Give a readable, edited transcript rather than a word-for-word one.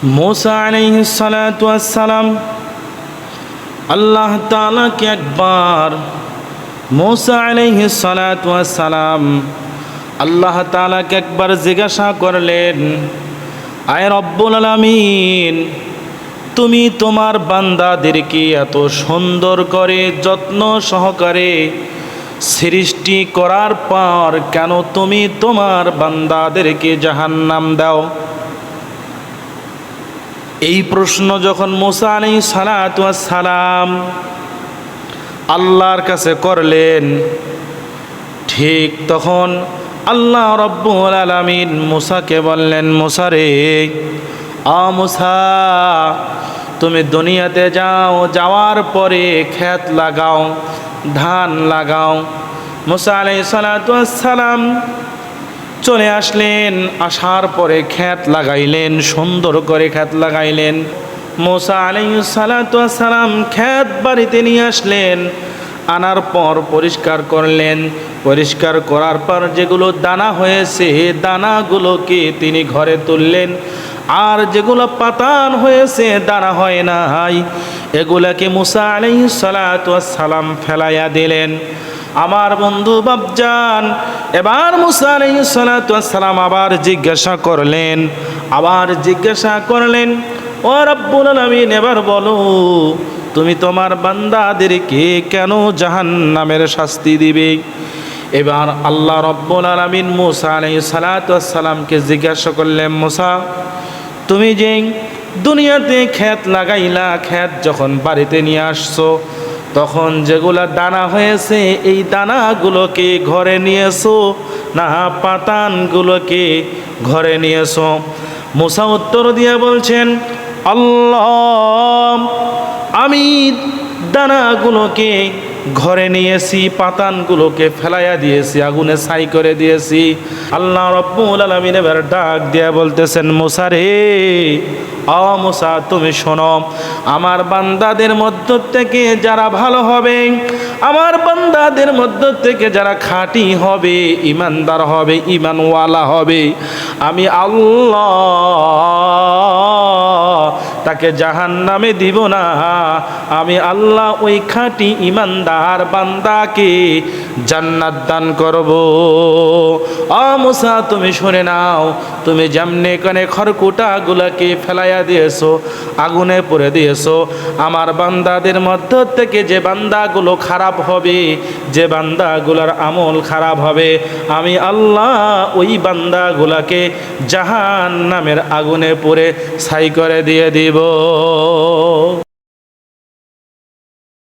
मूसा अलैहिस्सलाम अल्लाह ताला के একবার मूसा अलैहिस्सलाम আল্লাহ তাআলাকে একবার জিজ্ঞাসা করলেন, আয় রব্বুল আলামিন, তুমি তোমার বান্দাদেরকে এত সুন্দর করে যত্ন সহকারে সৃষ্টি করার পর কেন তুমি তোমার বান্দাদেরকে জাহান্নাম দাও? এই প্রশ্ন যখন মুসা আলাইহিস সালাম আল্লাহর কাছে করলেন, ঠিক তখন আল্লাহ রব্বুল আলামিন মুসাকে বললেন, মুসা রে, মুসা, তুমি দুনিয়াতে যাও, যাওয়ার পরে ক্ষেত লাগাও, ধান লাগাও। মুসা আলাইহিস সালাম চলে আসলেন, আসার পরে ক্ষেত লাগাইলেন, সুন্দর করে ক্ষেত লাগাইলেন। মুসা আলাইহিস সালাম ক্ষেত বাড়িতে নিয়ে আসলেন, আনার পর পরিষ্কার করলেন। পরিষ্কার করার পর যেগুলো দানা হয়েছে দানাগুলোকে তিনি ঘরে তুললেন, আর যেগুলো পাতান হয়েছে দানা হয় নাই এগুলাকে মুসা আলাইহিস সালাম ফেলাইয়া দিলেন। আমার বন্ধু বাপজান, এবার মুসা আলাইহিস সালাম আবার জিজ্ঞাসা করলেন, ও রব্বুল আলামিন, এবার বলো, তুমি তোমার বান্দাদেরকে কেন জাহান্নামের শাস্তি দিবে? এবার আল্লাহ রব্বুল আলামিন মুসা আলাইহিস সালামকে জিজ্ঞাসা করলেন, মুসা, তুমি যে দুনিয়াতে ক্ষেত লাগাইলা, ক্ষেত যখন বাড়িতে নিয়ে আসছো, তখন যেগুলা দানা হয়েছে এই দানাগুলোকে ঘরে নিয়েছো না পাতানগুলোকে ঘরে নিয়েছো? মুসা উত্তর দিয়ে বলছেন, আল্লাহ, আমি দানাগুলোকে ঘরে নিয়েছি, পাতানগুলোকে ফেলাইয়া দিয়েছি, আগুনে ছাই করে দিয়েছি। আল্লাহ রব্বুল আলামিন এবার ডাক দিয়া বলতেছেন, মুসা রে, মুসা, তুমি শোনো, আমার বান্দাদের মধ্য থেকে যারা ভালো হবে, আমার বান্দাদের মধ্য থেকে যারা খাঁটি হবে, ইমানদার হবে, ইমানওয়ালা হবে, আমি আল্লাহ তাকে জাহান্নামে দিব না। আমি আল্লাহ ওই খাঁটি ইমানদার বান্দাকে জান্নাত দান করব। মুসা, তুমি শুনে নাও, তুমি যেমনে কানে খড়কুটাগুলোকে ফেলাইয়া দিয়েছো, আগুনে পুড়ে দিয়েছো, আমার বান্দাদের মধ্য থেকে যে বান্দাগুলো খারাপ হবে, যে বান্দাগুলোর আমল খারাপ হবে, আমি আল্লাহ ওই বান্দাগুলোকে জাহান্নামের আগুনে পুড়ে ছাই করে দিয়ে দিব।